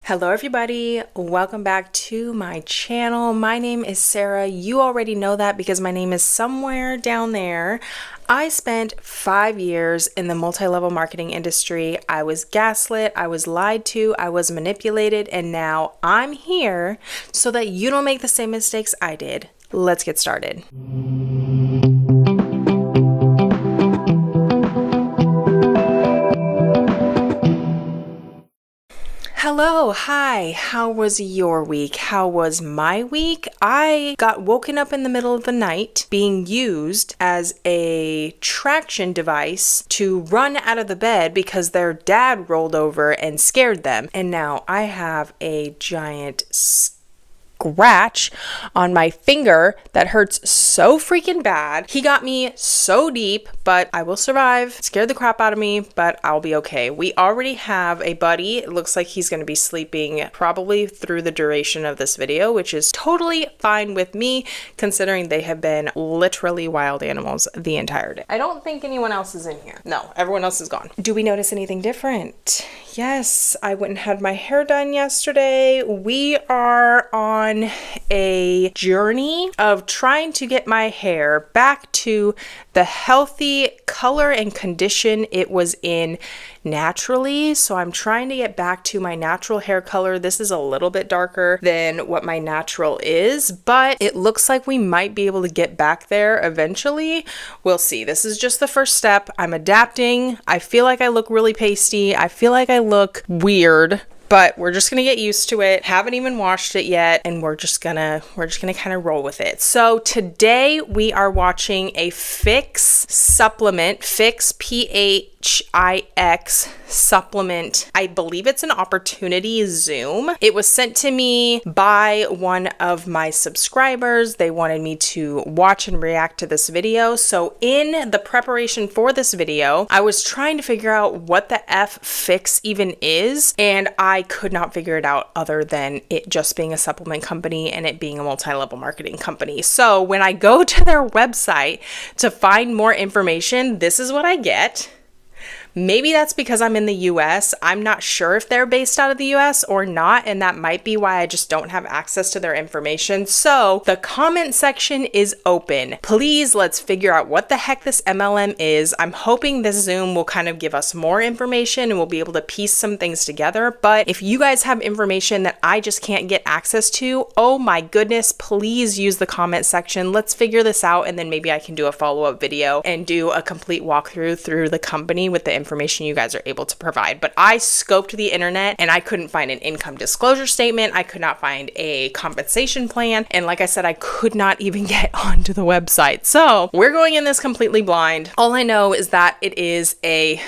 Hello everybody, welcome back to my channel. My name is Sarah. You already know that because my name is somewhere down there. I spent 5 years in the multi-level marketing industry. I was gaslit, I was lied to, I was manipulated, and now I'm here so that you don't make the same mistakes I did. Let's get started. Hello, hi, how was your week? How was my week? I got woken up in the middle of the night being used as a traction device to run out of the bed because their dad rolled over and scared them. And now I have a giant scratch on my finger that hurts so freaking bad. He got me so deep, but I will survive. Scared the crap out of me, but I'll be okay. We already have a buddy. It looks like he's going to be sleeping probably through the duration of this video, which is totally fine with me considering they have been literally wild animals the entire day. I don't think anyone else is in here. No, everyone else is gone. Do we notice anything different? Yes, I went and had my hair done yesterday. We are on a journey of trying to get my hair back to the healthy color and condition it was in naturally. So I'm trying to get back to my natural hair color. This is a little bit darker than what my natural is, but it looks like we might be able to get back there eventually. We'll see. This is just the first step. I'm adapting. I feel like I look really pasty. I feel like I look weird, but we're just gonna get used to it. Haven't even washed it yet, and we're just gonna kind of roll with it. So today we are watching a Phix supplement, Phix PHIX supplement. I believe it's an opportunity Zoom. It was sent to me by one of my subscribers. They wanted me to watch and react to this video. So in the preparation for this video, I was trying to figure out what the F Phix even is, and I could not figure it out other than it just being a supplement company and it being a multi-level marketing company. So when I go to their website to find more information, this is what I get. Maybe that's because I'm in the US. I'm not sure if they're based out of the US or not, and that might be why I just don't have access to their information. So the comment section is open. Please, let's figure out what the heck this MLM is. I'm hoping this Zoom will kind of give us more information and we'll be able to piece some things together. But if you guys have information that I just can't get access to, oh my goodness, please use the comment section. Let's figure this out, and then maybe I can do a follow-up video and do a complete walkthrough through the company with the information you guys are able to provide. But I scoped the internet and I couldn't find an income disclosure statement. I could not find a compensation plan. And like I said, I could not even get onto the website. So we're going in this completely blind. All I know is that it is a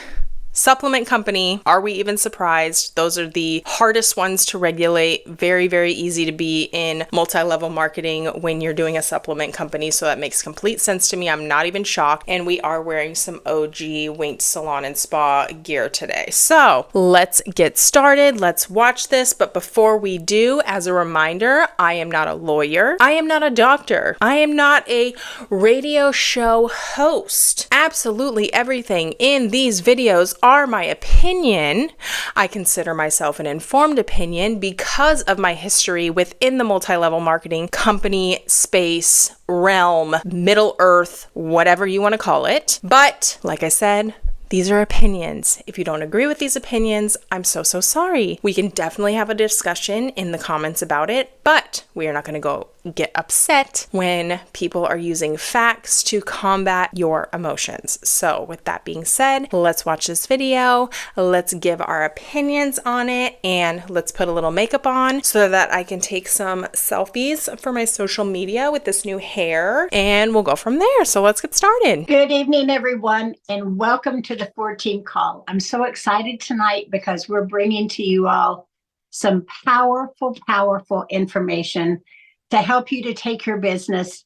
supplement company. Are we even surprised? Those are the hardest ones to regulate. Very, very easy to be in multi-level marketing when you're doing a supplement company. So that makes complete sense to me. I'm not even shocked. And we are wearing some OG Wink Salon and Spa gear today. So let's get started. Let's watch this. But before we do, as a reminder, I am not a lawyer. I am not a doctor. I am not a radio show host. Absolutely everything in these videos are my opinion. I consider myself an informed opinion because of my history within the multi-level marketing company space, realm, Middle Earth, whatever you want to call it. But like I said, these are opinions. If you don't agree with these opinions, I'm so sorry. We can definitely have a discussion in the comments about it, but we are not going to go get upset when people are using facts to combat your emotions. So with that being said, let's watch this video. Let's give our opinions on it, and let's put a little makeup on so that I can take some selfies for my social media with this new hair, and we'll go from there. So let's get started. Good evening, everyone, and welcome to the Phix Team Call. I'm so excited tonight because we're bringing to you all some powerful information to help you to take your business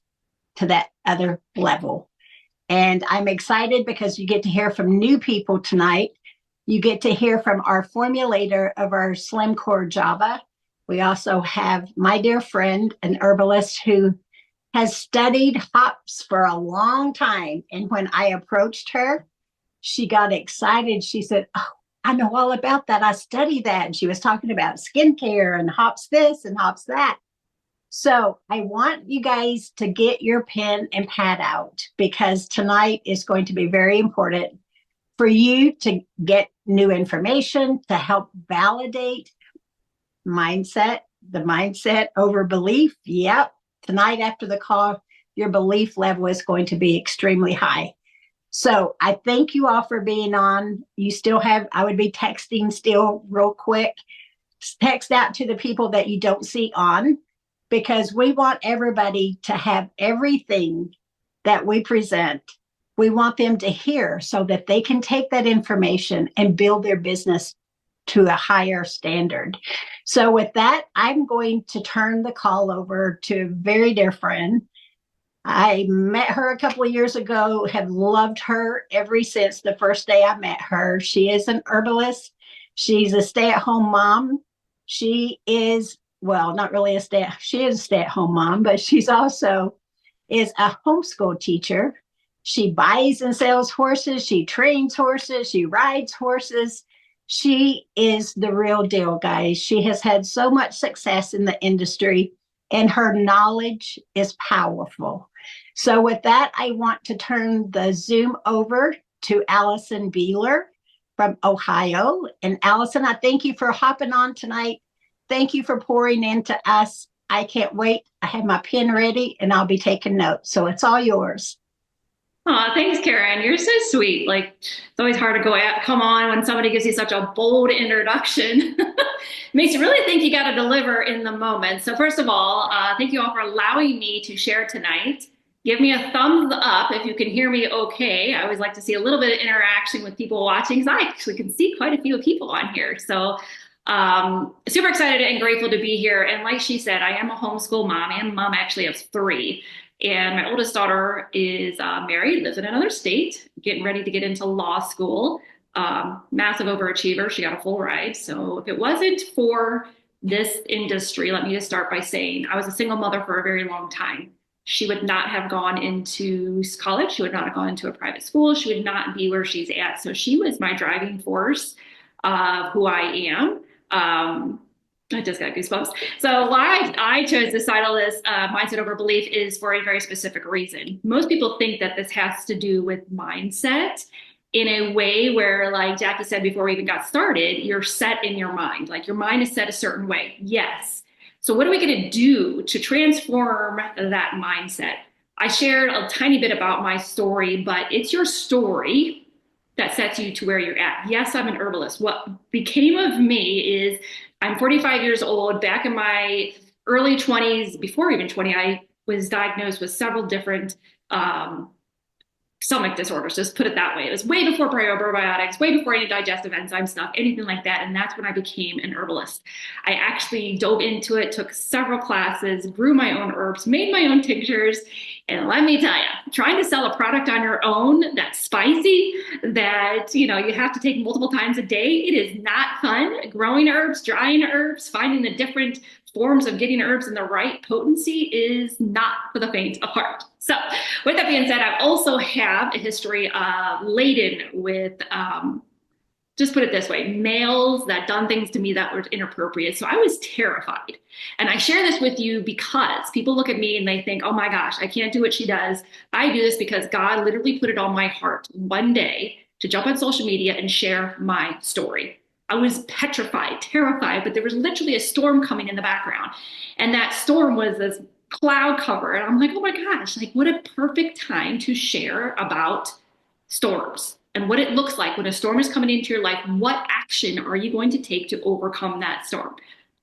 to that other level. And I'm excited because you get to hear from new people tonight. You get to hear from our formulator of our Slim Core Java. We also have my dear friend, an herbalist who has studied hops for a long time. And when I approached her, she got excited. She said, "Oh, I know all about that. I study that. And she was talking about skincare and hops this and hops that. So I want you guys to get your pen and pad out, because tonight is going to be very important for you to get new information to help validate mindset, the mindset over belief. Yep. Tonight after the call, your belief level is going to be extremely high. So I thank you all for being on. You still have, I would be texting still real quick. Text out to the people that you don't see on, because we want everybody to have everything that we present. We want them to hear so that they can take that information and build their business to a higher standard. So with that, I'm going to turn the call over to a very dear friend. I met her a couple of years ago, have loved her ever since the first day I met her. She is an herbalist. She's a stay-at-home mom. She is, well, not really she is a stay-at-home mom, but she's also is a homeschool teacher. She buys and sells horses. She trains horses. She rides horses. She is the real deal, guys. She has had so much success in the industry, and her knowledge is powerful. So with that, I want to turn the Zoom over to Allison Beeler from Ohio. And Allison, I thank you for hopping on tonight. Thank you for pouring into us. I can't wait. I have my pen ready and I'll be taking notes. So it's all yours. Oh, thanks, Karen. You're so sweet. Like, it's always hard to come on when somebody gives you such a bold introduction. Makes you really think you got to deliver in the moment. So first of all, thank you all for allowing me to share tonight. Give me a thumbs up if you can hear me okay. I always like to see a little bit of interaction with people watching, because I actually can see quite a few people on here. So super excited and grateful to be here. And like she said, I am a homeschool mom. I am a mom actually of 3. And my oldest daughter is married, lives in another state, getting ready to get into law school. Massive overachiever. She got a full ride. So if it wasn't for this industry, let me just start by saying I was a single mother for a very long time. She would not have gone into college. She would not have gone into a private school. She would not be where she's at. So she was my driving force of who I am. I just got goosebumps. So why I chose to title this Mindset Over Belief is for a very specific reason. Most people think that this has to do with mindset in a way where, like Jackie said before we even got started, you're set in your mind. Like your mind is set a certain way. Yes. So what are we going to do to transform that mindset? I shared a tiny bit about my story, but it's your story that sets you to where you're at. Yes, I'm an herbalist. What became of me is I'm 45 years old. Back in my early 20s, before even 20, I was diagnosed with several different stomach disorders, just put it that way. It was way before probiotics, way before any digestive enzyme stuff, anything like that. And that's when I became an herbalist. I actually dove into it, took several classes, grew my own herbs, made my own tinctures. And let me tell you, trying to sell a product on your own that's spicy, that you have to take multiple times a day, it is not fun. Growing herbs, drying herbs, finding the different forms of getting herbs in the right potency is not for the faint of heart. So with that being said, I also have a history laden with, just put it this way, males that done things to me that were inappropriate. So I was terrified. And I share this with you because people look at me and they think, oh my gosh, I can't do what she does. I do this because God literally put it on my heart one day to jump on social media and share my story. I was petrified, terrified, but there was literally a storm coming in the background. And that storm was this cloud cover. And I'm like, oh my gosh, like what a perfect time to share about storms and what it looks like when a storm is coming into your life. What action are you going to take to overcome that storm?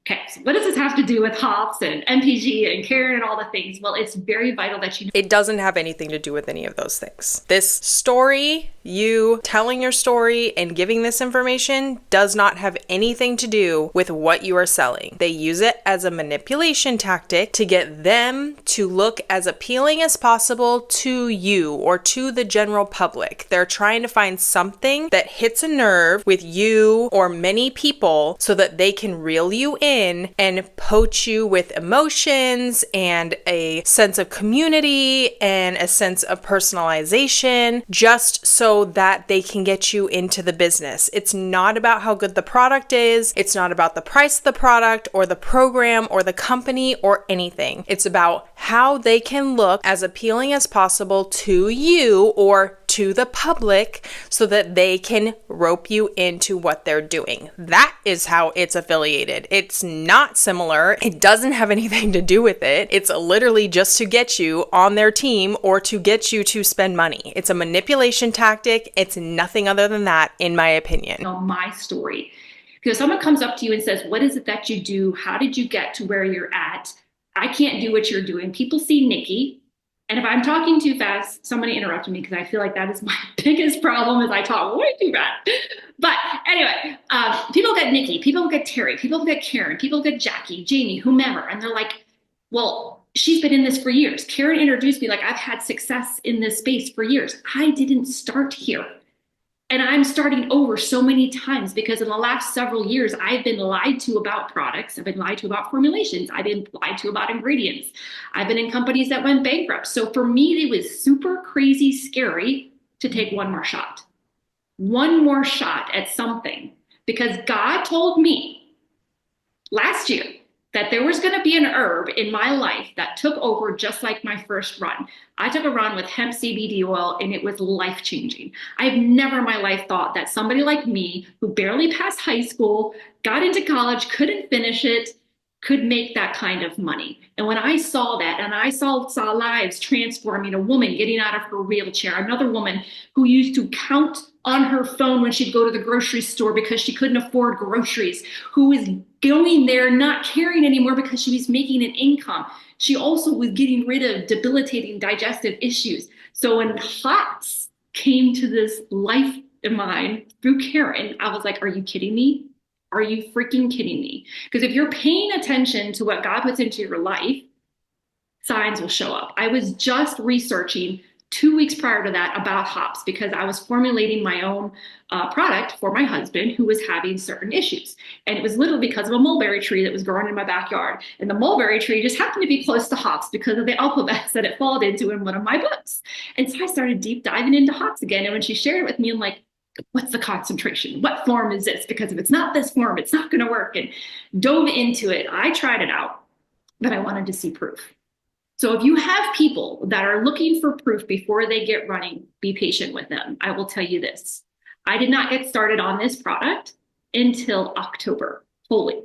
Okay, so what does this have to do with hops and MPG and Karen and all the things? Well, it's very vital that you know. It doesn't have anything to do with any of those things. This story, you telling your story and giving this information does not have anything to do with what you are selling. They use it as a manipulation tactic to get them to look as appealing as possible to you or to the general public. They're trying to find something that hits a nerve with you or many people so that they can reel you in in and poach you with emotions and a sense of community and a sense of personalization just so that they can get you into the business. It's not about how good the product is. It's not about the price of the product or the program or the company or anything. It's about how they can look as appealing as possible to you or to the public so that they can rope you into what they're doing. That is how it's affiliated. It's not similar. It doesn't have anything to do with it. It's literally just to get you on their team or to get you to spend money. It's a manipulation tactic. It's nothing other than that, in my opinion. My story. Because someone comes up to you and says, what is it that you do? How did you get to where you're at? I can't do what you're doing. People see Nikki. And if I'm talking too fast, somebody interrupt me because I feel like that is my biggest problem is I talk way too fast. But anyway, people get Nikki, people get Terry, people get Karen, people get Jackie, Jamie, whomever. And they're like, well, she's been in this for years. Karen introduced me like I've had success in this space for years. I didn't start here. And I'm starting over so many times because in the last several years, I've been lied to about products. I've been lied to about formulations. I've been lied to about ingredients. I've been in companies that went bankrupt. So for me, it was super crazy scary to take one more shot at something, because God told me last year that there was going to be an herb in my life that took over just like my first run. I took a run with hemp CBD oil and it was life-changing. I've never in my life thought that somebody like me who barely passed high school, got into college, couldn't finish it, could make that kind of money. And when I saw that and I saw lives transforming, a woman getting out of her wheelchair, another woman who used to count on her phone when she'd go to the grocery store because she couldn't afford groceries, who was going there not caring anymore because she was making an income. She also was getting rid of debilitating digestive issues. So when HOTS came to this life of mine through Karen, I was like, are you kidding me? Are you freaking kidding me? Because if you're paying attention to what God puts into your life, signs will show up. I was just researching 2 weeks prior to that about hops because I was formulating my own product for my husband who was having certain issues. And it was literally because of a mulberry tree that was growing in my backyard. And the mulberry tree just happened to be close to hops because of the alphabets that it followed into in one of my books. And so I started deep diving into hops again. And when she shared it with me, I'm like, what's the concentration? What form is this? Because if it's not this form, it's not going to work. And dove into it. I tried it out, but I wanted to see proof. So if you have people that are looking for proof before they get running, be patient with them. I will tell you this. I did not get started on this product until October fully.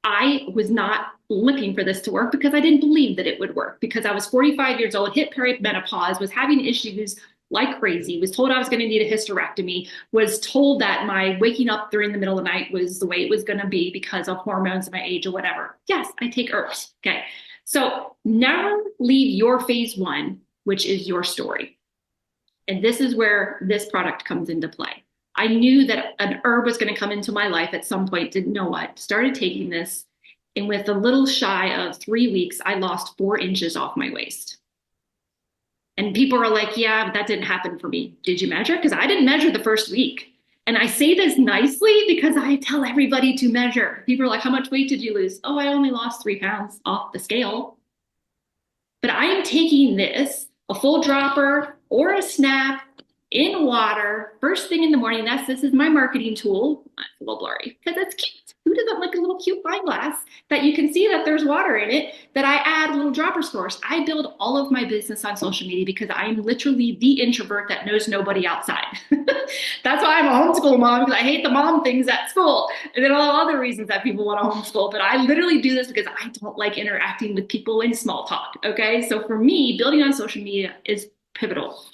I was not looking for this to work because I didn't believe that it would work, because I was 45 years old, hit perimenopause, was having issues like crazy, was told I was going to need a hysterectomy, was told that my waking up during the middle of the night was the way it was going to be because of hormones, my age, or whatever. Yes, I take herbs. Okay. So never leave your phase one, which is your story. And this is where this product comes into play. I knew that an herb was going to come into my life at some point, didn't know what, started taking this. And with a little shy of 3 weeks, I lost 4 inches off my waist. And people are like, yeah, but that didn't happen for me. Did you measure? Because I didn't measure the first week. And I say this nicely because I tell everybody to measure. People are like, how much weight did you lose? Oh, I only lost 3 pounds off the scale. But I am taking this, a full dropper or a snap in water, first thing in the morning. This is my marketing tool. It's a little blurry because it's cute. Who doesn't like a little cute wine glass that you can see that there's water in it, that I add little dropper scores? I build all of my business on social media because I'm literally the introvert that knows nobody outside. That's why I'm a homeschool mom, because I hate the mom things at school. And then all other reasons that people want to homeschool. But I literally do this because I don't like interacting with people in small talk. Okay. So for me, building on social media is pivotal.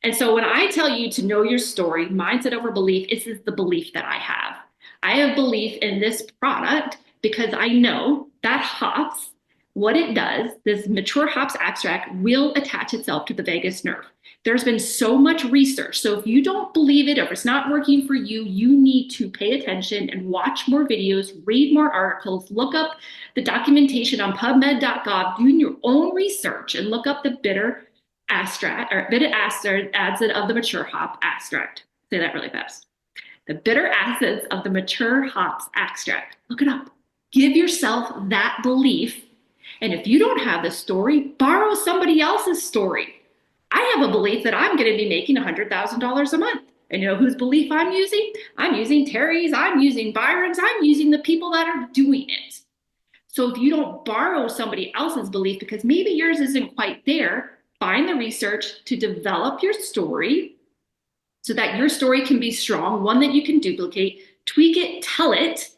And so when I tell you to know your story, mindset over belief, this is the belief that I have. I have belief in this product because I know that hops, what it does, this mature hops extract will attach itself to the vagus nerve. There's been so much research. So if you don't believe it or if it's not working for you, you need to pay attention and watch more videos, read more articles, look up the documentation on PubMed.gov, do your own research and look up the bitter acid of the mature hop extract. Say that really fast. The bitter acids of the mature hops extract. Look it up. Give yourself that belief. And if you don't have the story, borrow somebody else's story. I have a belief that I'm going to be making $100,000 a month. And you know whose belief I'm using? I'm using Terry's, I'm using Byron's, I'm using the people that are doing it. So if you don't borrow somebody else's belief because maybe yours isn't quite there, find the research to develop your story so that your story can be strong, one that you can duplicate, tweak it, tell it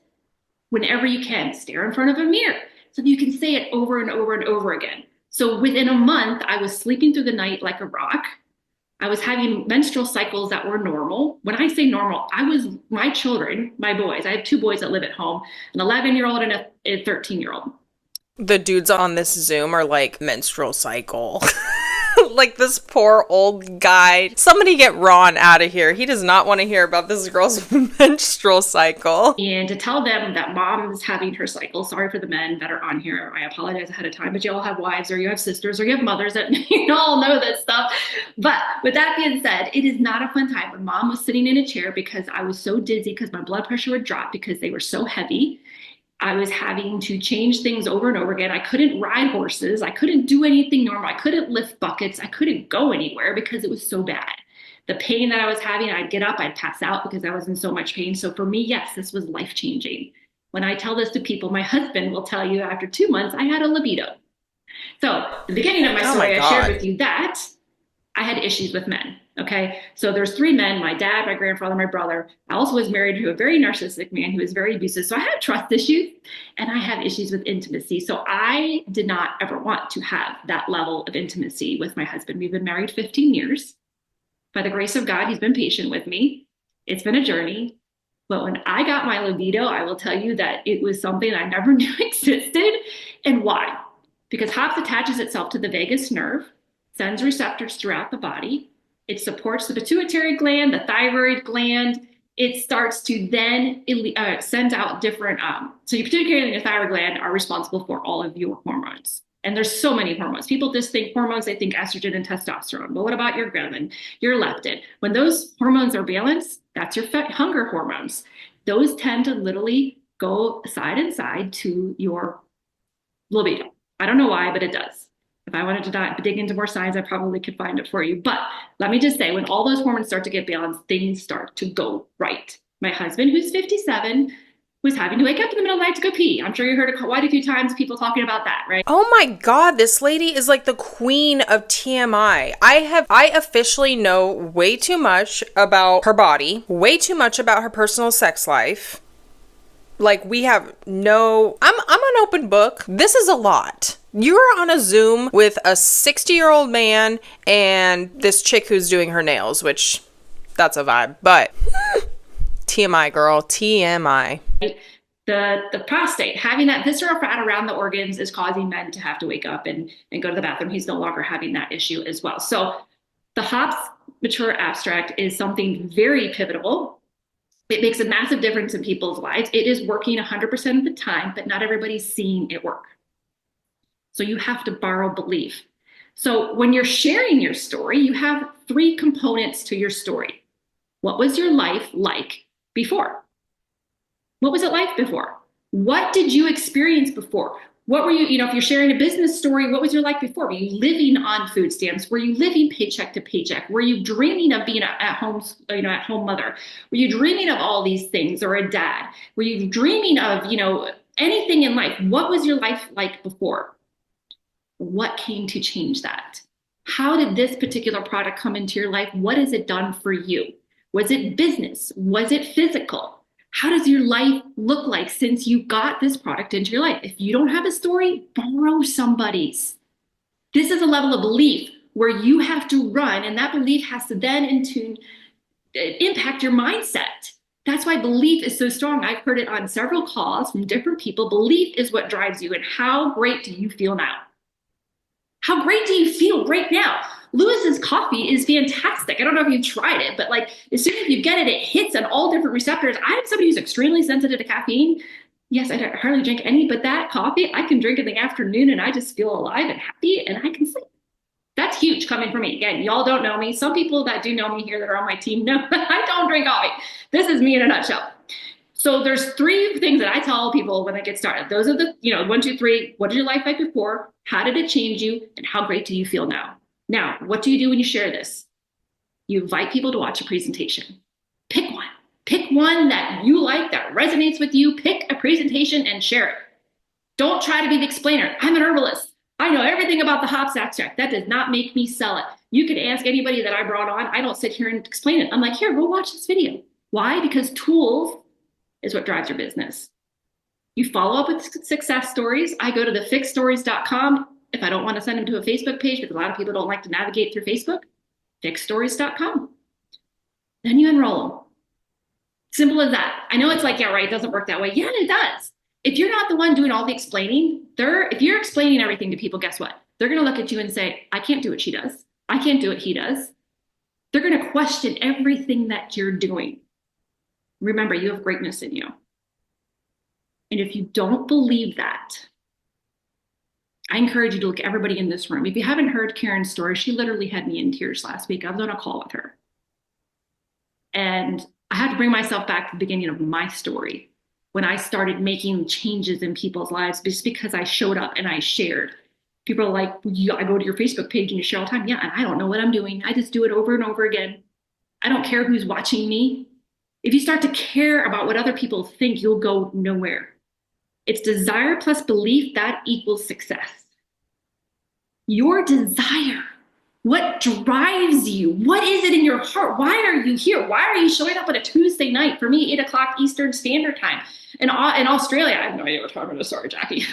whenever you can. Stare in front of a mirror so that you can say it over and over and over again. So within a month, I was sleeping through the night like a rock. I was having menstrual cycles that were normal. When I say normal, my children, my boys, I have 2 boys that live at home, an 11-year-old and a 13-year-old. The dudes on this Zoom are like, menstrual cycle. Like this poor old guy. Somebody get Ron out of here. He does not want to hear about this girl's menstrual cycle. And to tell them that mom is having her cycle, sorry for the men that are on here. I apologize ahead of time, but you all have wives or you have sisters or you have mothers that you all know this stuff. But with that being said, it is not a fun time when mom was sitting in a chair because I was so dizzy because my blood pressure would drop because they were so heavy. I was having to change things over and over again. I couldn't ride horses. I couldn't do anything normal. I couldn't lift buckets. I couldn't go anywhere because it was so bad. The pain that I was having, I'd get up, I'd pass out because I was in so much pain. So for me, yes, this was life-changing. When I tell this to people, my husband will tell you after 2 months, I had a libido. So the beginning of my story, I shared with you that I had issues with men. Okay. So there's 3 men, my dad, my grandfather, my brother. I also was married to a very narcissistic man who was very abusive. So I have trust issues and I have issues with intimacy. So I did not ever want to have that level of intimacy with my husband. We've been married 15 years. By the grace of God, he's been patient with me. It's been a journey. But when I got my libido, I will tell you that it was something I never knew existed. And why? Because HOPS attaches itself to the vagus nerve, sends receptors throughout the body. It supports the pituitary gland, the thyroid gland. It starts to then send out different, so your pituitary and your thyroid gland are responsible for all of your hormones. And there's so many hormones. People just think hormones, they think estrogen and testosterone. But what about your ghrelin, your leptin? When those hormones are balanced, that's your hunger hormones. Those tend to literally go side and side to your libido. I don't know why, but it does. If I wanted to dig into more science, I probably could find it for you. But let me just say, when all those hormones start to get balanced, things start to go right. My husband, who's 57, was having to wake up in the middle of the night to go pee. I'm sure you heard quite a few times people talking about that, right? Oh my God, this lady is like the queen of TMI. I officially know way too much about her body, way too much about her personal sex life. Like we have no, I'm an open book. This is a lot. You're on a Zoom with a 60-year-old man and this chick who's doing her nails, which that's a vibe, but TMI girl, TMI. The prostate, having that visceral fat around the organs is causing men to have to wake up and go to the bathroom. He's no longer having that issue as well. So the HOPS Mature Abstract is something very pivotal. It makes a massive difference in people's lives. It is working 100% of the time, but not everybody's seeing it work. So you have to borrow belief. So when you're sharing your story, you have 3 components to your story. What was your life like before? What was it like before? What did you experience before? What were you, if you're sharing a business story, what was your life before? Were you living on food stamps? Were you living paycheck to paycheck? Were you dreaming of being at home mother? Were you dreaming of all these things, or a dad? Were you dreaming of, anything in life? What was your life like before? What came to change that? How did this particular product come into your life? What has it done for you? Was it business? Was it physical? How does your life look like since you got this product into your life? If you don't have a story, borrow somebody's. This is a level of belief where you have to run, and that belief has to then impact your mindset. That's why belief is so strong. I've heard it on several calls from different people. Belief is what drives you. And how great do you feel now? How great do you feel right now? Lewis's coffee is fantastic. I don't know if you've tried it, but as soon as you get it, it hits on all different receptors. I'm somebody who's extremely sensitive to caffeine. Yes, I hardly drink any, but that coffee, I can drink in the afternoon and I just feel alive and happy and I can sleep. That's huge coming from me. Again, y'all don't know me. Some people that do know me here that are on my team know I don't drink coffee. This is me in a nutshell. So there's 3 things that I tell people when they get started. Those are the, 1, 2, 3. What did your life like before? How did it change you? And how great do you feel now? Now, what do you do when you share this? You invite people to watch a presentation. Pick one. Pick one that you like, that resonates with you. Pick a presentation and share it. Don't try to be the explainer. I'm an herbalist. I know everything about the hops extract. That does not make me sell it. You can ask anybody that I brought on. I don't sit here and explain it. I'm like, here, go watch this video. Why? Because tools is what drives your business. You follow up with success stories. I go to the phixstories.com if I don't want to send them to a Facebook page, because a lot of people don't like to navigate through Facebook. phixstories.com. Then you enroll them. Simple as that. I know it's like, yeah, right, it doesn't work that way. Yeah, it does. If you're not the one doing all the explaining, if you're explaining everything to people, guess what? They're going to look at you and say, I can't do what she does. I can't do what he does. They're going to question everything that you're doing. Remember, you have greatness in you. And if you don't believe that, I encourage you to look at everybody in this room. If you haven't heard Karen's story, she literally had me in tears last week. I was on a call with her. And I had to bring myself back to the beginning of my story, when I started making changes in people's lives just because I showed up and I shared. People are like, yeah, I go to your Facebook page and you share all the time. Yeah, and I don't know what I'm doing. I just do it over and over again. I don't care who's watching me. If you start to care about what other people think, you'll go nowhere. It's desire plus belief that equals success. Your desire. What drives you? What is it in your heart? Why are you here? Why are you showing up on a Tuesday night? For me, 8 o'clock Eastern Standard Time. In Australia, I have no idea what I'm talking about. Sorry, Jackie.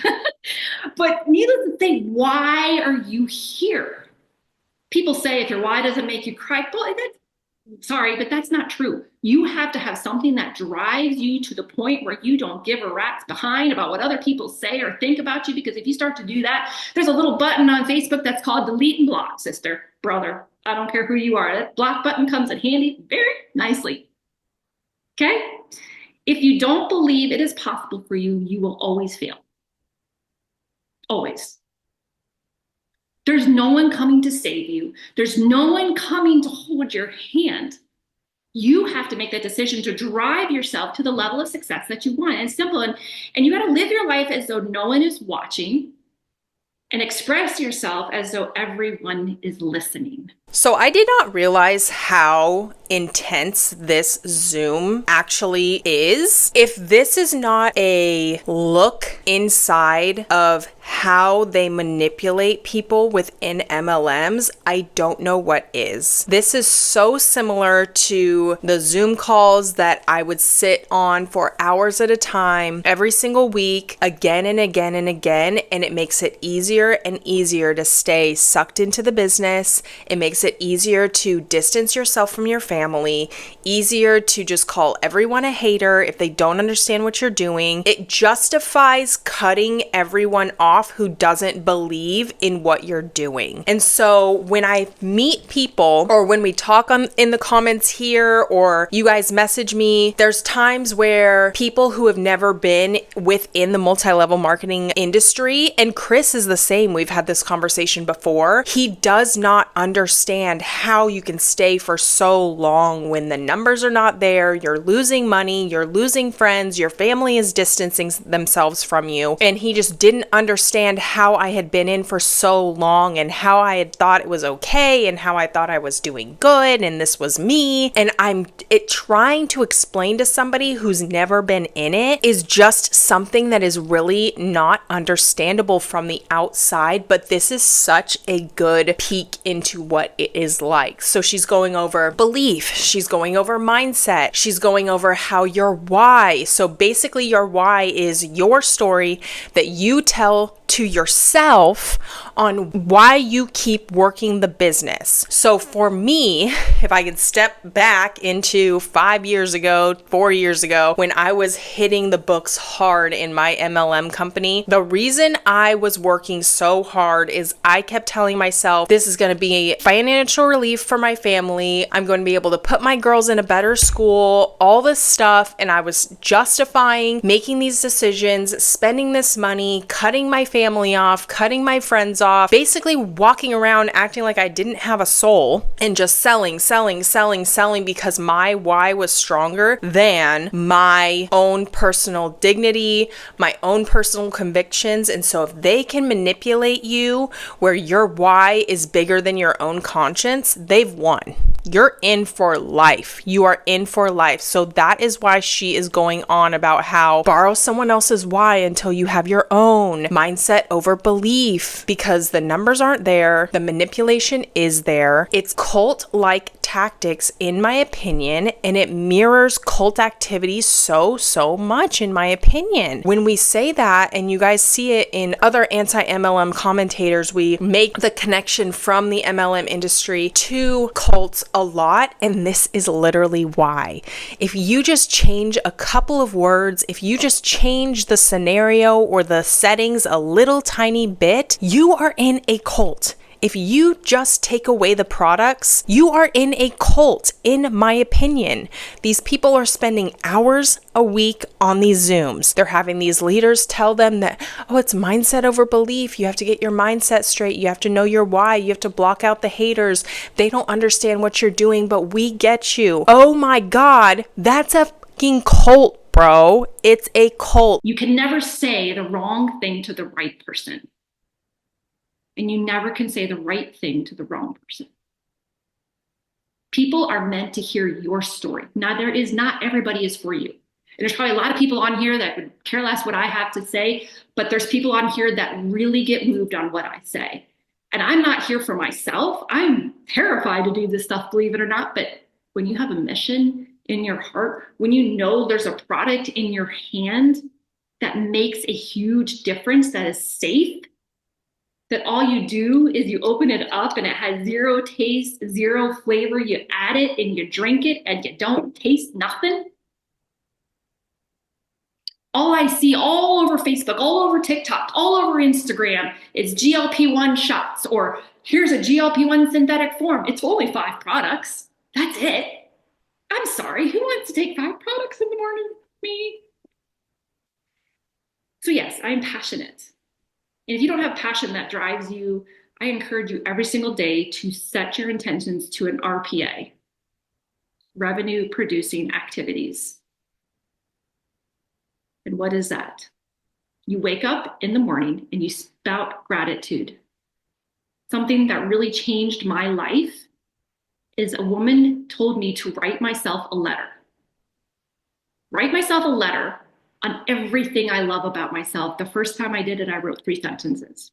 But needless to say, why are you here? People say if your why doesn't make you cry, well, sorry, but that's not true. You have to have something that drives you to the point where you don't give a rat's behind about what other people say or think about you. Because if you start to do that, there's a little button on Facebook that's called delete and block, sister, brother. I don't care who you are. That block button comes in handy very nicely. Okay? If you don't believe it is possible for you, you will always fail. Always. There's no one coming to save you. There's no one coming to hold your hand. You have to make that decision to drive yourself to the level of success that you want. And it's simple. And you got to live your life as though no one is watching, and express yourself as though everyone is listening. So I did not realize how intense this Zoom actually is. If this is not a look inside of how they manipulate people within MLMs, I don't know what is. This is so similar to the Zoom calls that I would sit on for hours at a time every single week, again and again and again, and it makes it easier and easier to stay sucked into the business. It makes it easier to distance yourself from your family, easier to just call everyone a hater if they don't understand what you're doing. It justifies cutting everyone off who doesn't believe in what you're doing. And so when I meet people, or when we talk in the comments here, or you guys message me, there's times where people who have never been within the multi-level marketing industry, and Chris is the same, we've had this conversation before, he does not understand how you can stay for so long when the numbers are not there, you're losing money, you're losing friends, your family is distancing themselves from you. And he just didn't understand how I had been in for so long, and how I had thought it was okay, and how I thought I was doing good, and this was me. And trying to explain to somebody who's never been in it is just something that is really not understandable from the outside, but this is such a good peek into what it is like. So she's going over belief, she's going over mindset, she's going over how your why. So basically your why is your story that you tell to yourself on why you keep working the business. So for me, if I could step back into 5 years ago, 4 years ago, when I was hitting the books hard in my MLM company, the reason I was working so hard is I kept telling myself, this is going to be financial relief for my family. I'm going to be able to put my girls in a better school, all this stuff. And I was justifying making these decisions, spending this money, cutting my family family off, cutting my friends off, basically walking around acting like I didn't have a soul and just selling because my why was stronger than my own personal dignity, my own personal convictions. And so if they can manipulate you where your why is bigger than your own conscience, they've won. You're in for life. You are in for life. So that is why she is going on about how borrow someone else's why until you have your own. Mindset over belief, because the numbers aren't there. The manipulation is there. It's cult-like tactics, in my opinion, and it mirrors cult activity so much, in my opinion. When we say that, and you guys see it in other anti-MLM commentators, we make the connection from the MLM industry to cults a lot, and this is literally why. If you just change a couple of words, if you just change the scenario or the settings a little tiny bit, you are in a cult. If you just take away the products, you are in a cult, in my opinion. These people are spending hours a week on these Zooms. They're having these leaders tell them that, oh, it's mindset over belief. You have to get your mindset straight. You have to know your why. You have to block out the haters. They don't understand what you're doing, but we get you. Oh my God, that's a fucking cult, bro. It's a cult. You can never say the wrong thing to the right person. And you never can say the right thing to the wrong person. People are meant to hear your story. Now, not everybody is for you. And there's probably a lot of people on here that would care less what I have to say, but there's people on here that really get moved on what I say. And I'm not here for myself. I'm terrified to do this stuff, believe it or not. But when you have a mission in your heart, when you know there's a product in your hand that makes a huge difference, that is safe, that all you do is you open it up and it has zero taste, zero flavor. You add it and you drink it and you don't taste nothing. All I see all over Facebook, all over TikTok, all over Instagram is GLP-1 shots, or here's a GLP-1 synthetic form. It's only 5 products. That's it. I'm sorry, who wants to take 5 products in the morning? Me. So yes, I'm passionate. And if you don't have passion that drives you, I encourage you every single day to set your intentions to an RPA, revenue producing activities. And what is that? You wake up in the morning and you spout gratitude. Something that really changed my life is a woman told me to write myself a letter. Write myself a letter on everything I love about myself. The first time I did it, I wrote 3 sentences.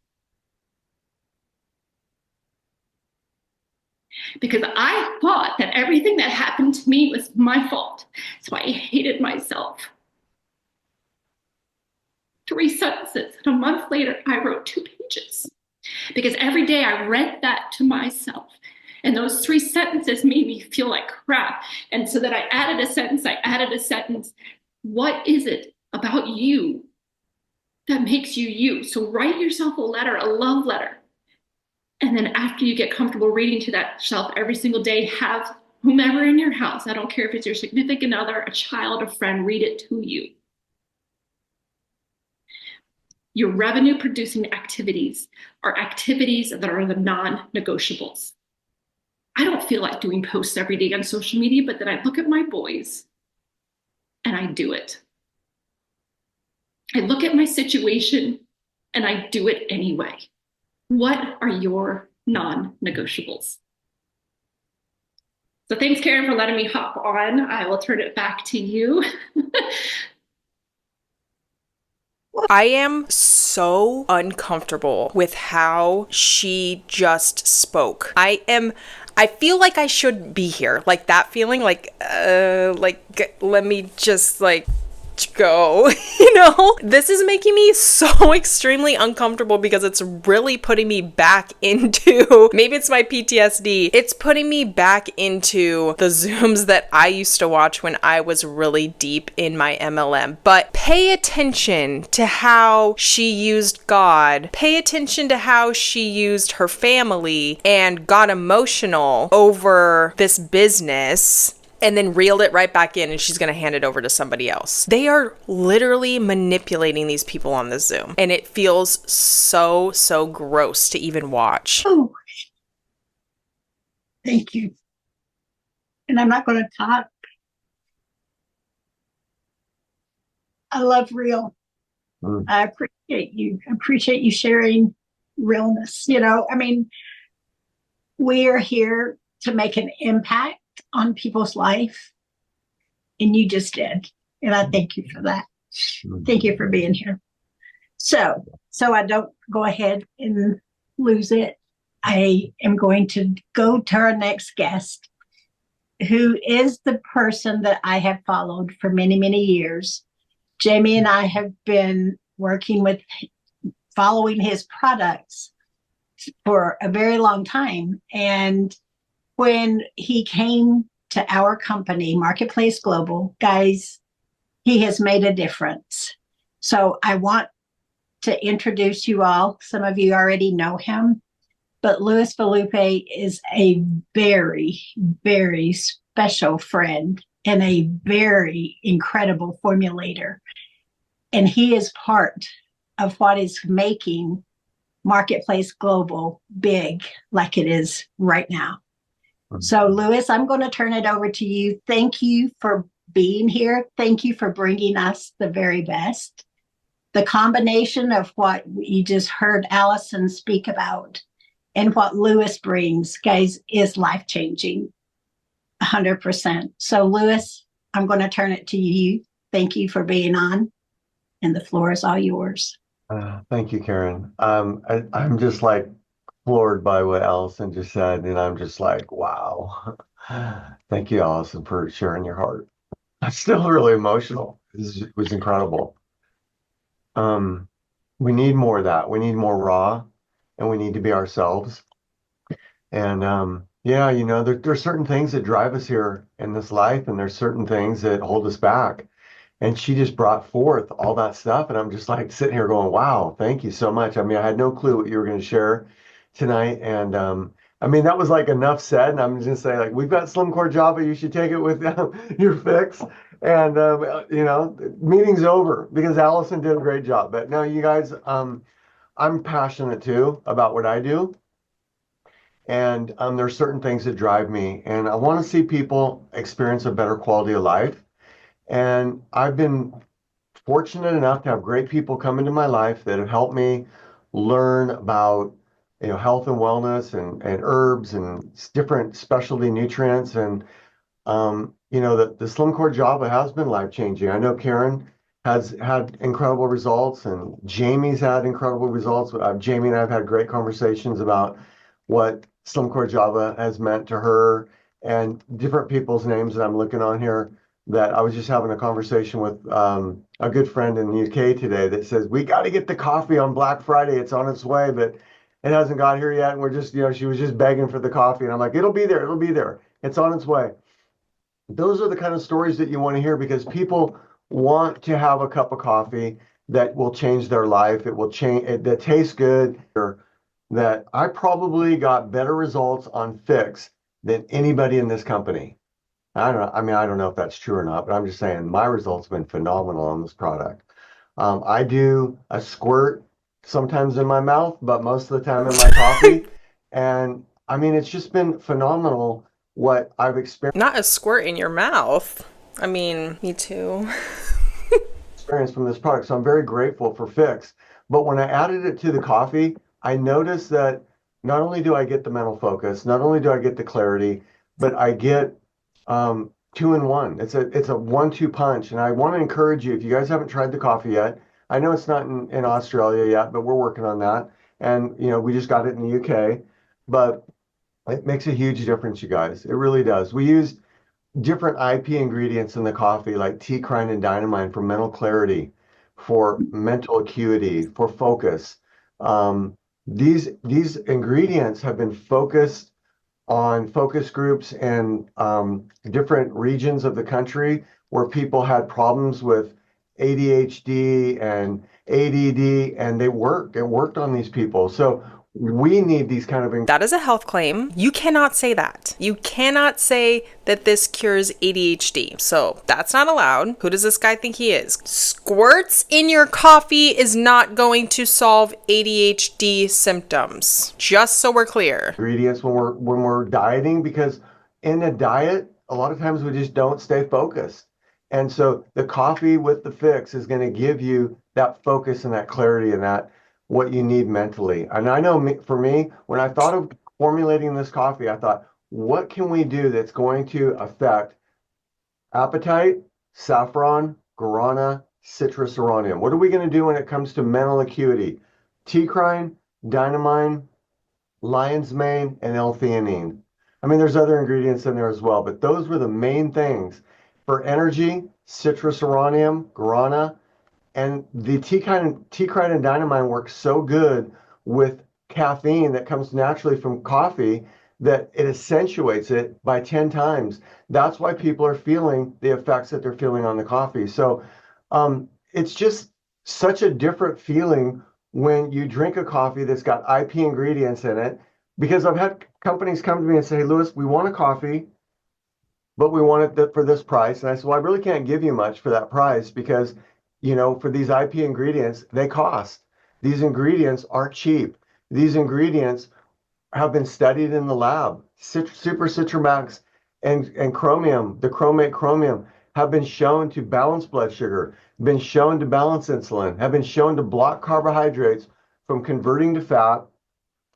Because I thought that everything that happened to me was my fault. So I hated myself. 3 sentences. And a month later, I wrote 2 pages. Because every day I read that to myself. And those 3 sentences made me feel like crap. And so that I added a sentence. What is it about you that makes you you? So write yourself a letter, a love letter. And then after you get comfortable reading to that self every single day, have whomever in your house, I don't care if it's your significant other, a child, a friend, read it to you. Your revenue producing activities are activities that are the non-negotiables. I don't feel like doing posts every day on social media, but then I look at my boys and I do it. I look at my situation and I do it anyway. What are your non-negotiables? So thanks, Karen, for letting me hop on. I will turn it back to you. I am so uncomfortable with how she just spoke. I feel like I should be here. Like that feeling, let me just go, this is making me so extremely uncomfortable because it's really putting me back into, maybe it's my PTSD, it's putting me back into the Zooms that I used to watch when I was really deep in my MLM. But pay attention to how she used God, pay attention to how she used her family and got emotional over this business and then reeled it right back in, and she's going to hand it over to somebody else. They are literally manipulating these people on the Zoom, and it feels so, so gross to even watch. Oh, thank you. And I'm not going to talk. I love real. I appreciate you. I appreciate you sharing realness. You know, I mean, we are here to make an impact on people's life, and you just did. And I thank you for that. Thank you for being here. So I don't go ahead and lose it. I am going to go to our next guest, who is the person that I have followed for many, many years. Jamie and I have been working with, following his products for a very long time. And when he came to our company, Marketplace Global, guys, he has made a difference. So I want to introduce you all. Some of you already know him, but Louis Felipe is a very, very special friend and a very incredible formulator. And he is part of what is making Marketplace Global big like it is right now. So, Louis, I'm going to turn it over to you. Thank you for being here. Thank you for bringing us the very best. The combination of what you just heard Allison speak about and what Louis brings, guys, is life-changing, 100%. So, Louis, I'm going to turn it to you. Thank you for being on, and the floor is all yours. Thank you, Karen. I'm just like floored by what Allison just said, and I'm just like, wow. Thank you, Allison, for sharing your heart. I'm still really emotional. It was incredible. We need more of that. We need more raw, and we need to be ourselves. And yeah, you know, there's certain things that drive us here in this life, and there's certain things that hold us back. And she just brought forth all that stuff, and I'm just like sitting here going, wow, thank you so much. I mean, I had no clue what you were going to share tonight. And I mean, that was like enough said. And I'm just saying, like, we've got Slim Core Java. You should take it with your Phix. And, you know, meeting's over because Allison did a great job. But no, you guys, I'm passionate too about what I do. And there's certain things that drive me. And I want to see people experience a better quality of life. And I've been fortunate enough to have great people come into my life that have helped me learn about, you know, health and wellness and herbs and different specialty nutrients. And, you know, the Slim Core Java has been life-changing. I know Karen has had incredible results, and Jamie's had incredible results. Jamie and I have had great conversations about what Slim Core Java has meant to her, and different people's names that I'm looking on here. That I was just having a conversation with a good friend in the UK today that says, we got to get the coffee on Black Friday. It's on its way, but it hasn't got here yet. And we're just, you know, she was just begging for the coffee. And I'm like, it'll be there. It'll be there. It's on its way. Those are the kind of stories that you want to hear, because people want to have a cup of coffee that will change their life. It will change, that tastes good. That I probably got better results on Phix than anybody in this company. I don't know. I mean, I don't know if that's true or not, but I'm just saying my results have been phenomenal on this product. I do a squirt sometimes in my mouth, but most of the time in my coffee. And I mean, it's just been phenomenal what I've experienced. Not a squirt in your mouth. I mean, me too. Experience from this product. So I'm very grateful for Phix. But when I added it to the coffee, I noticed that not only do I get the mental focus, not only do I get the clarity, but I get 2-in-1. It's a 1-2 punch. And I want to encourage you, if you guys haven't tried the coffee yet, I know it's not in Australia yet, but we're working on that. And, you know, we just got it in the UK, but it makes a huge difference, you guys. It really does. We use different IP ingredients in the coffee, like T-crine and dynamine for mental clarity, for mental acuity, for focus. These ingredients have been focused on focus groups in different regions of the country where people had problems with ADHD and ADD, and it worked on these people. So We need these kind of That is a health claim. You cannot say that. You cannot say that this cures ADHD. So that's not allowed. Who does this guy think he is? Squirts in your coffee is not going to solve ADHD symptoms. Just so we're clear. ingredients when we're dieting, because in a diet, a lot of times we just don't stay focused. And so the coffee with the Phix is going to give you that focus and that clarity and that what you need mentally. And I know for me, when I thought of formulating this coffee, I thought, what can we do that's going to affect appetite, saffron, guarana, citrus aronia? What are we going to do when it comes to mental acuity? Teacrine, dynamine, lion's mane, and L-theanine. I mean, there's other ingredients in there as well, but those were the main things. For energy, citrus aronia, guarana, and the teacrine and dynamine work so good with caffeine that comes naturally from coffee that it accentuates it by 10 times. That's why people are feeling the effects that they're feeling on the coffee. So it's just such a different feeling when you drink a coffee that's got IP ingredients in it, because I've had companies come to me and say, hey, Lewis, we want a coffee, but we want it for this price. And I said, well, I really can't give you much for that price because, for these IP ingredients, they cost. These ingredients aren't cheap. These ingredients have been studied in the lab. Super Citramax and chromium, the chromate chromium, have been shown to balance blood sugar, been shown to balance insulin, have been shown to block carbohydrates from converting to fat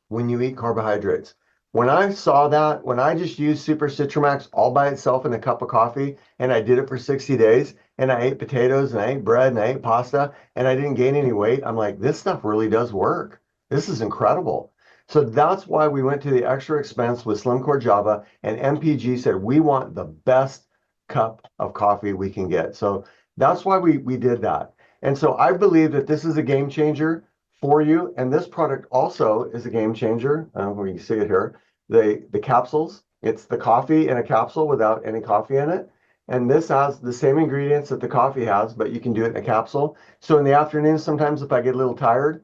when you eat carbohydrates. When I saw that, when I just used Super Citramax all by itself in a cup of coffee, and I did it for 60 days, and I ate potatoes, and I ate bread, and I ate pasta, and I didn't gain any weight, I'm like, this stuff really does work. This is incredible. So that's why we went to the extra expense with Slim Core Java, and MPG said, we want the best cup of coffee we can get. So that's why we did that. And so I believe that this is a game changer for you. And this product also is a game changer. We can see it here. The capsules, it's the coffee in a capsule without any coffee in it. And this has the same ingredients that the coffee has, but you can do it in a capsule. So in the afternoon, sometimes if I get a little tired,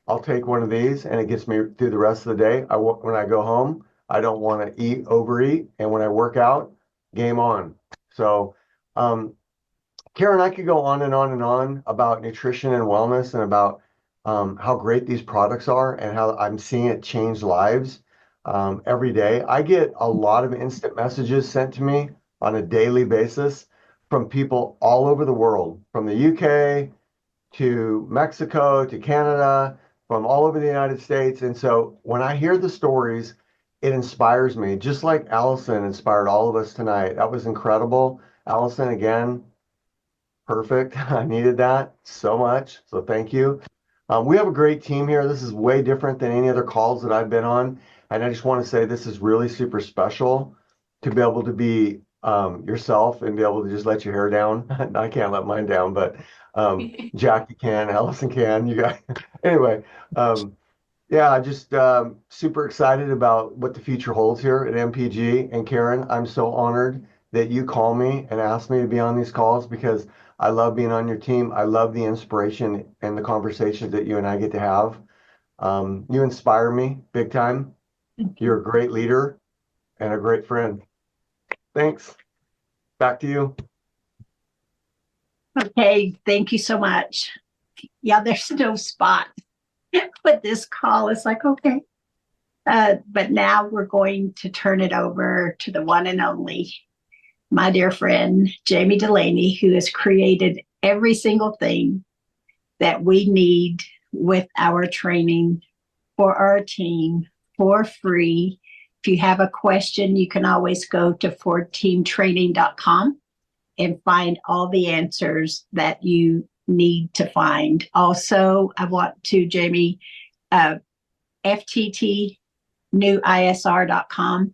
I'll take one of these and it gets me through the rest of the day. When I go home, I don't want to overeat. And when I work out, game on. So, Karen, I could go on and on and on about nutrition and wellness and about how great these products are and how I'm seeing it change lives every day. I get a lot of instant messages sent to me on a daily basis from people all over the world, from the UK to Mexico to Canada, from all over the United States. And so when I hear the stories, it inspires me, just like Allison inspired all of us tonight. That was incredible. Allison, again, perfect. I needed that so much. So thank you. We have a great team here. This is way different than any other calls that I've been on. And I just want to say this is really super special to be able to be yourself and be able to just let your hair down. I can't let mine down, but Jackie can, Allison can, you guys. Anyway, yeah, just super excited about what the future holds here at MPG. And Karen, I'm so honored that you call me and ask me to be on these calls because I love being on your team. I love the inspiration and the conversations that you and I get to have. You inspire me big time. You're a great leader and a great friend. Thanks. Back to you. Okay, thank you so much. Yeah, there's no spot with this call. It's like, okay. But now we're going to turn it over to the one and only, my dear friend, Jamie Delaney, who has created every single thing that we need with our training for our team for free. If you have a question, you can always go to fordteamtraining.com and find all the answers that you need to find. Also, I want to, Jamie, FTTnewISR.com.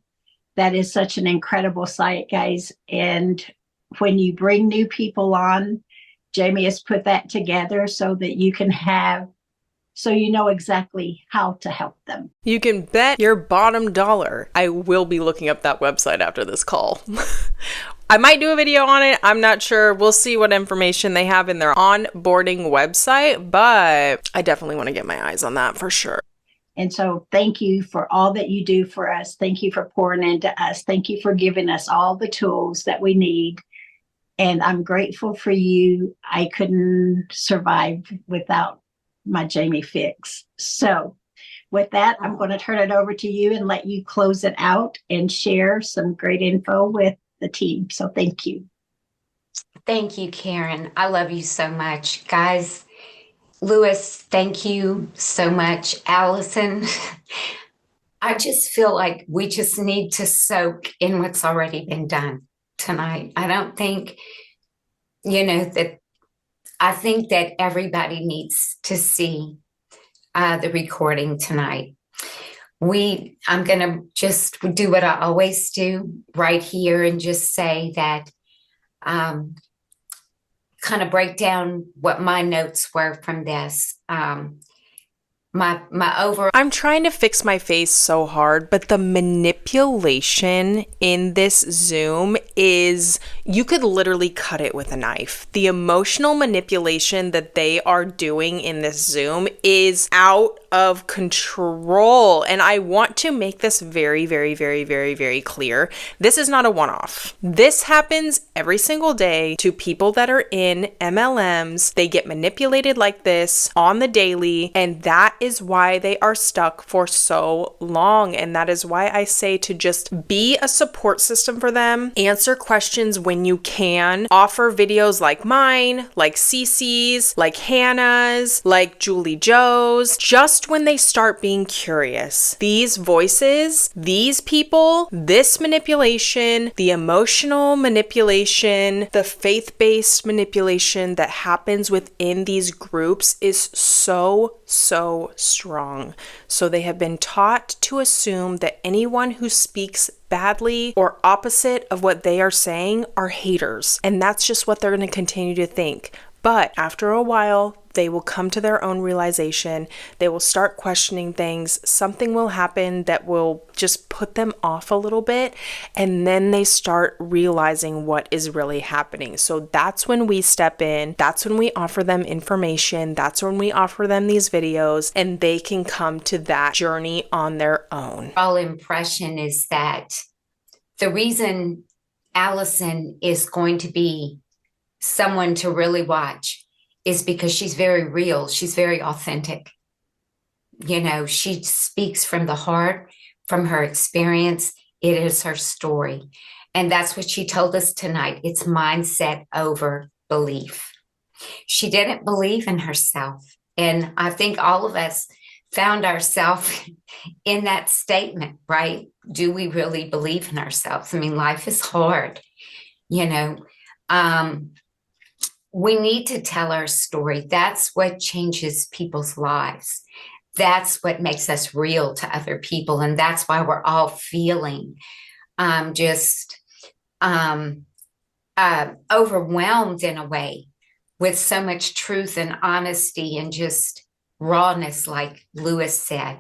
That is such an incredible site, guys. And when you bring new people on, Jamie has put that together so that you can so you know exactly how to help them. You can bet your bottom dollar I will be looking up that website after this call. I might do a video on it. I'm not sure. We'll see what information they have in their onboarding website, but I definitely want to get my eyes on that for sure. And so thank you for all that you do for us. Thank you for pouring into us. Thank you for giving us all the tools that we need. And I'm grateful for you. I couldn't survive without my Jamie Phix. So with that, I'm going to turn it over to you and let you close it out and share some great info with the team. So thank you. Thank you, Karen. I love you so much. Guys, Lewis, thank you so much. Allison, I just feel like we just need to soak in what's already been done tonight. I don't think, that I think that everybody needs to see the recording tonight. I'm going to just do what I always do right here and just say that, kind of break down what my notes were from this. I'm trying to fix my face so hard, but the manipulation in this Zoom is, you could literally cut it with a knife. The emotional manipulation that they are doing in this Zoom is out of control. And I want to make this very, very, very, very, very clear. This is not a one-off. This happens every single day to people that are in MLMs. They get manipulated like this on the daily, and that is why they are stuck for so long. And that is why I say to just be a support system for them, answer questions when you can, offer videos like mine, like Cece's, like Hannah's, like Julie Joe's, just when they start being curious. These voices, these people, this manipulation, the emotional manipulation, the faith-based manipulation that happens within these groups is so strong. So they have been taught to assume that anyone who speaks badly or opposite of what they are saying are haters. And that's just what they're going to continue to think. But after a while, they will come to their own realization. They will start questioning things. Something will happen that will just put them off a little bit. And then they start realizing what is really happening. So that's when we step in. That's when we offer them information. That's when we offer them these videos, and they can come to that journey on their own. All impression is that the reason Allison is going to be someone to really watch is because she's very real. She's very authentic. She speaks from the heart, from her experience. It is her story. And that's what she told us tonight. It's mindset over belief. She didn't believe in herself. And I think all of us found ourselves in that statement, right? Do we really believe in ourselves? I mean, life is hard, we need to tell our story. That's what changes people's lives. That's what makes us real to other people. And that's why we're all feeling overwhelmed in a way with so much truth and honesty and just rawness, like Lewis said.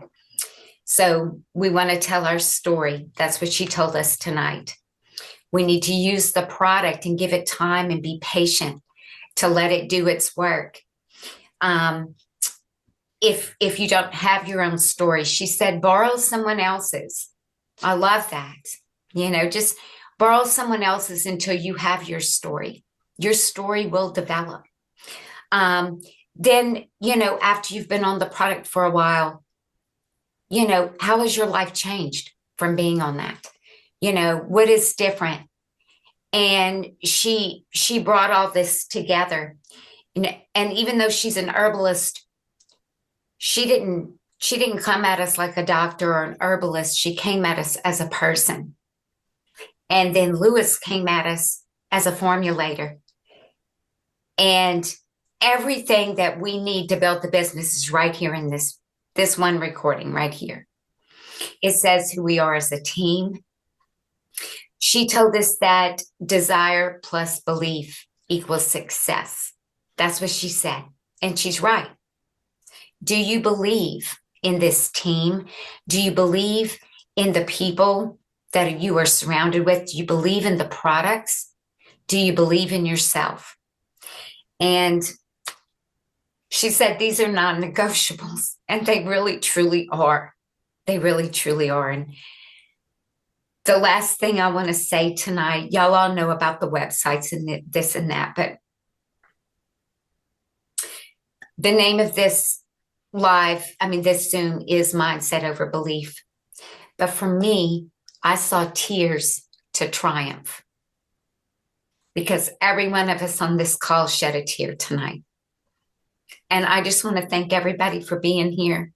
So we want to tell our story. That's what she told us tonight. We need to use the product and give it time and be patient to let it do its work. If you don't have your own story, she said, borrow someone else's. I love that. Just borrow someone else's until you have your story. Your story will develop. Then, after you've been on the product for a while, how has your life changed from being on that? What is different? And she brought all this together. And even though she's an herbalist, she didn't come at us like a doctor or an herbalist. She came at us as a person. And then Lewis came at us as a formulator. And everything that we need to build the business is right here in this one recording right here. It says who we are as a team. She told us that desire plus belief equals success. That's what she said. And she's right. Do you believe in this team? Do you believe in the people that you are surrounded with? Do you believe in the products? Do you believe in yourself? And She said, these are non-negotiables. And they really, truly are. They really, truly are. And the last thing I want to say tonight, y'all all know about the websites and this and that, but the name of this this Zoom is Mindset Over Belief. But for me, I saw tears to triumph, because every one of us on this call shed a tear tonight. And I just want to thank everybody for being here.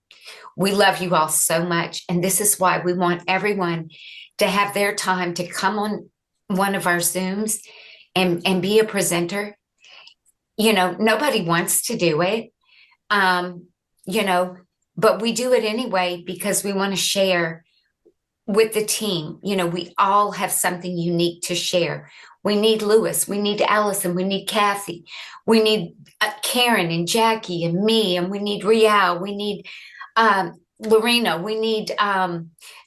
We love you all so much. And this is why we want everyone to have their time to come on one of our Zooms and be a presenter. You know, nobody wants to do it, you know, but we do it anyway because we want to share with the team. You know, we all have something unique to share. We need Lewis, we need Allison, we need Kathy, we need Karen and Jackie and me, and we need Rial, we need Lorena, we need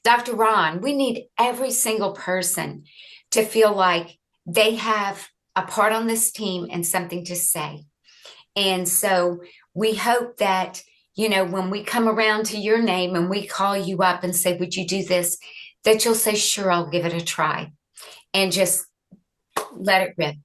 Dr. Ron. We need every single person to feel like they have a part on this team and something to say. And so we hope that, you know, when we come around to your name and we call you up and say, would you do this, that you'll say, sure, I'll give it a try, and just let it rip.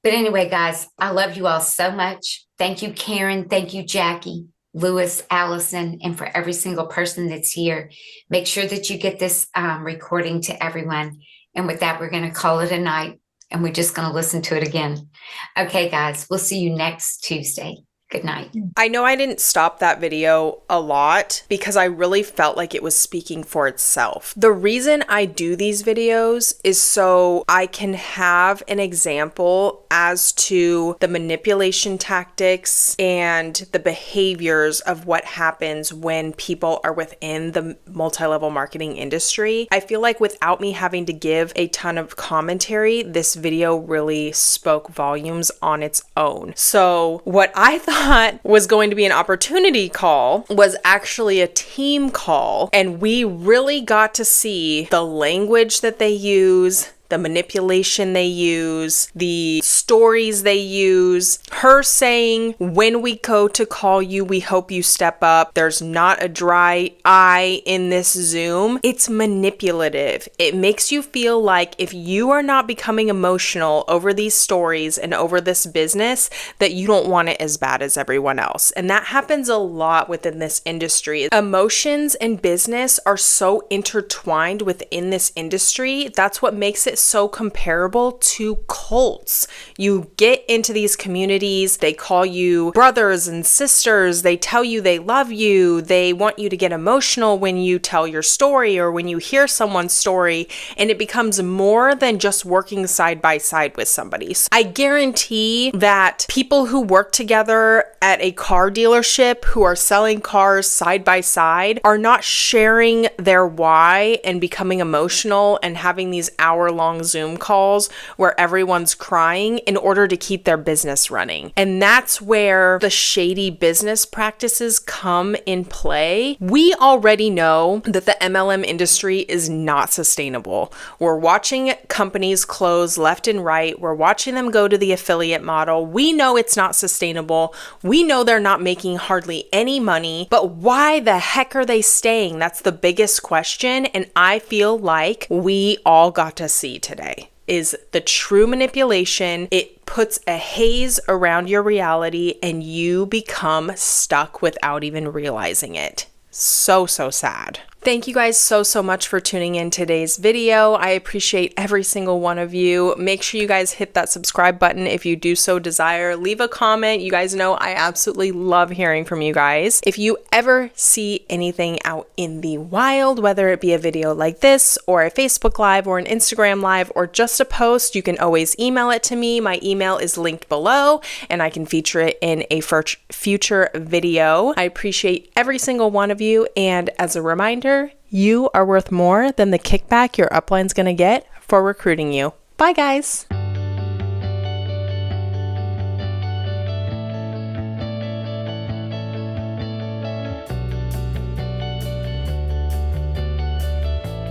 But anyway, guys, I love you all so much. Thank you, Karen. Thank you, Jackie, Lewis, Allison, and for every single person that's here. Make sure that you get this recording to everyone. And with that, we're going to call it a night, and we're just going to listen to it again. Okay, guys, we'll see you next Tuesday. Good night. I know I didn't stop that video a lot because I really felt like it was speaking for itself. The reason I do these videos is so I can have an example as to the manipulation tactics and the behaviors of what happens when people are within the multi-level marketing industry. I feel like without me having to give a ton of commentary, this video really spoke volumes on its own. So what I thought was going to be an opportunity call was actually a team call, and we really got to see the language that they use, the manipulation they use, the stories they use. Her saying, when we go to call you, we hope you step up. There's not a dry eye in this Zoom. It's manipulative. It makes you feel like if you are not becoming emotional over these stories and over this business, that you don't want it as bad as everyone else. And that happens a lot within this industry. Emotions and business are so intertwined within this industry. That's what makes it so comparable to cults. You get into these communities, they call you brothers and sisters, they tell you they love you, they want you to get emotional when you tell your story or when you hear someone's story, and it becomes more than just working side by side with somebody. So I guarantee that people who work together at a car dealership who are selling cars side by side are not sharing their why and becoming emotional and having these hour-long Zoom calls where everyone's crying in order to keep their business running. And that's where the shady business practices come in play. We already know that the MLM industry is not sustainable. We're watching companies close left and right. We're watching them go to the affiliate model. We know it's not sustainable. We know they're not making hardly any money, but why the heck are they staying? That's the biggest question. And I feel like we all got to see today is the true manipulation. It puts a haze around your reality and you become stuck without even realizing it. So sad. Thank you guys so much for tuning in today's video. I appreciate every single one of you. Make sure you guys hit that subscribe button if you do so desire. Leave a comment. You guys know I absolutely love hearing from you guys. If you ever see anything out in the wild, whether it be a video like this or a Facebook Live or an Instagram Live or just a post, you can always email it to me. My email is linked below and I can feature it in a future video. I appreciate every single one of you, and as a reminder, you are worth more than the kickback your upline's going to get for recruiting you. Bye, guys.